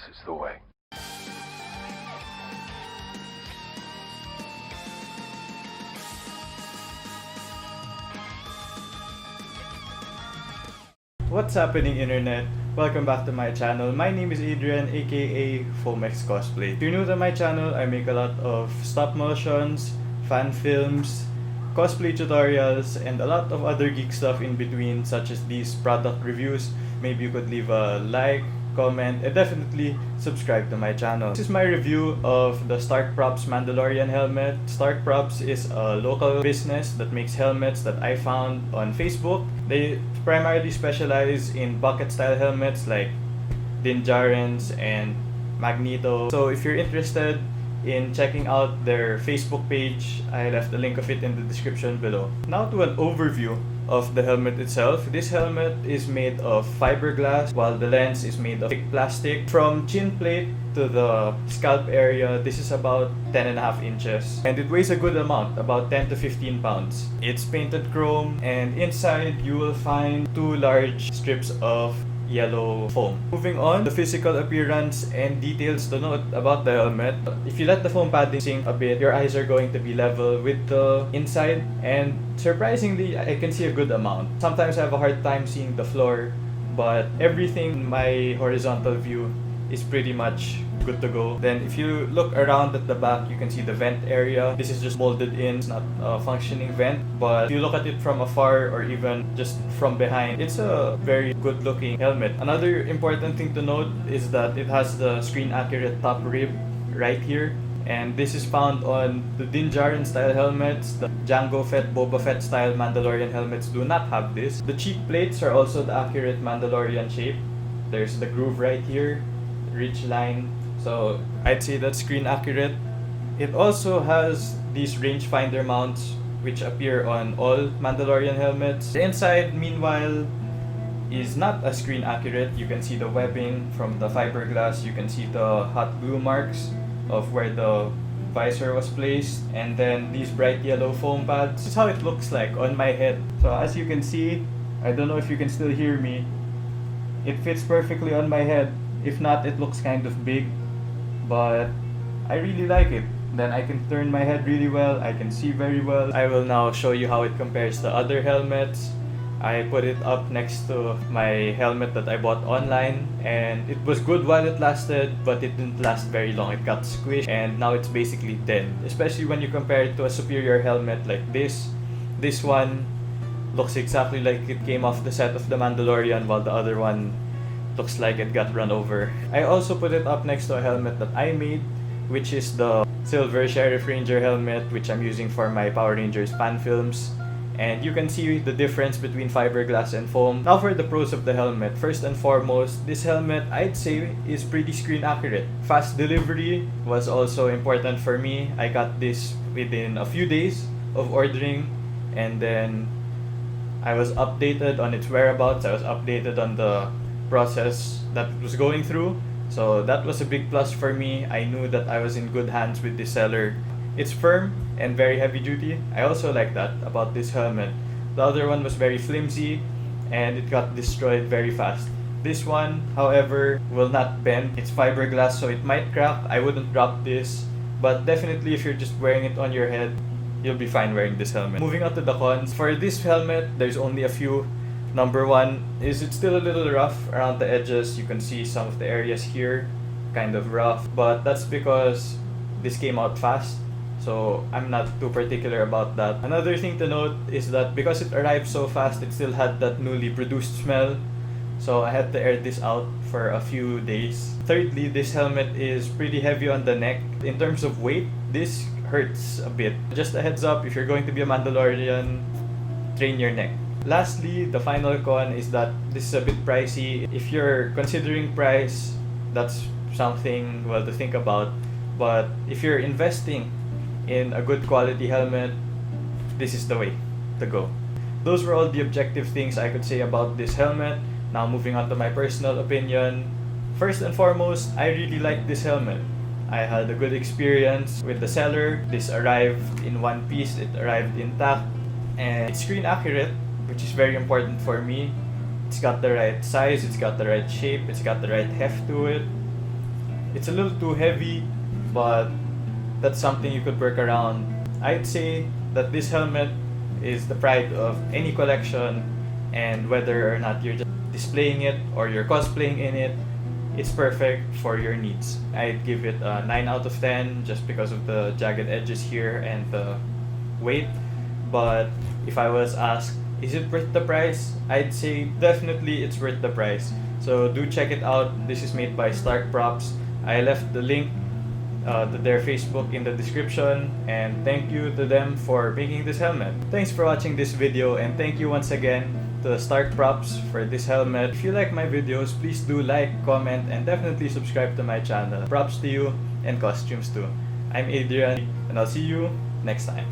is the way. What's happening, internet? Welcome back to my channel. My name is Adrian, aka Foamm Cosplay. If you're new to my channel, I make a lot of stop motions, fan films, cosplay tutorials, and a lot of other geek stuff in between, such as these product reviews. Maybe you could leave a like, comment, and definitely subscribe to my channel. This is my review of the Starkprops Mandalorian helmet. Starkprops is a local business that makes helmets that I found on Facebook. They primarily specialize in bucket style helmets like Din Djiarin's and Magneto. So if you're interested in checking out their Facebook page, I left a link of it in the description below. Now to an overview of the helmet itself. This helmet is made of fiberglass while the lens is made of thick plastic. From chin plate to the scalp area, this is about 10.5 inches. And it weighs a good amount, about 10 to 15 pounds. It's painted chrome, and inside you will find two large strips of yellow foam. Moving on, the physical appearance and details to note about the helmet. If you let the foam padding sink a bit, your eyes are going to be level with the inside, and surprisingly, I can see a good amount. Sometimes I have a hard time seeing the floor, but everything in my horizontal view is pretty much good to go. Then if you look around at the back, you can see the vent area. This is just molded in, it's not a functioning vent, but if you look at it from afar or even just from behind, it's a very good looking helmet. Another important thing to note is that it has the screen accurate top rib right here, and this is found on the Din Djiarin-style helmets. The Jango Fett, Boba Fett style Mandalorian helmets do not have this. The cheek plates are also the accurate Mandalorian shape. There's the groove right here, ridge line. So I'd say that's screen accurate. It also has these rangefinder mounts which appear on all Mandalorian helmets. The inside, meanwhile, is not as screen accurate. You can see the webbing from the fiberglass. You can see the hot glue marks of where the visor was placed, and then these bright yellow foam pads. This is how it looks like on my head. So as you can see, I don't know if you can still hear me. It fits perfectly on my head. If not, it looks kind of big, but I really like it. Then I can turn my head really well, I can see very well. I will now show you how it compares to other helmets. I put it up next to my helmet that I bought online, and it was good while it lasted, but it didn't last very long. It got squished, and now it's basically dead. Especially when you compare it to a superior helmet like this. This one looks exactly like it came off the set of The Mandalorian, while the other one looks like it got run over. I also put it up next to a helmet that I made, which is the Silver Sheriff Ranger helmet, which I'm using for my Power Rangers fan films. And you can see the difference between fiberglass and foam. Now for the pros of the helmet. First and foremost, this helmet, I'd say, is pretty screen accurate. Fast delivery was also important for me. I got this within a few days of ordering, and then I was updated on its whereabouts. I was updated on the process that it was going through, so that was a big plus for me. I knew that I was in good hands with the seller. It's firm and very heavy duty. I also like that about this helmet. The other one was very flimsy and it got destroyed very fast. This one, however, will not bend. It's fiberglass, so it might crack. I wouldn't drop this, but definitely if you're just wearing it on your head, you'll be fine wearing this helmet. Moving on to the cons. For this helmet, there's only a few. Number one is it's still a little rough around the edges. You can see some of the areas here kind of rough, but that's because this came out fast, so I'm not too particular about that. Another thing to note is that because it arrived so fast, it still had that newly produced smell, so I had to air this out for a few days. Thirdly, this helmet is pretty heavy on the neck. In terms of weight, this hurts a bit. Just a heads up, if you're going to be a Mandalorian, train your neck. Lastly, the final con is that this is a bit pricey. If you're considering price, that's something well to think about. But if you're investing in a good quality helmet, this is the way to go. Those were all the objective things I could say about this helmet. Now moving on to my personal opinion. First and foremost, I really like this helmet. I had a good experience with the seller. This arrived in one piece, it arrived intact, and it's screen accurate, which is very important for me. It's got the right size, it's got the right shape, it's got the right heft to it. It's a little too heavy, but that's something you could work around. I'd say that this helmet is the pride of any collection, and whether or not you're just displaying it or you're cosplaying in it, it's perfect for your needs. I'd give it a 9 out of 10 just because of the jagged edges here and the weight. But if I was asked, is it worth the price? I'd say definitely it's worth the price. So do check it out. This is made by Starkprops. I left the link to their Facebook in the description, and thank you to them for making this helmet. Thanks for watching this video, and thank you once again to Starkprops for this helmet. If you like my videos, please do like, comment, and definitely subscribe to my channel. Props to you, and costumes too. I'm Adrian, and I'll see you next time.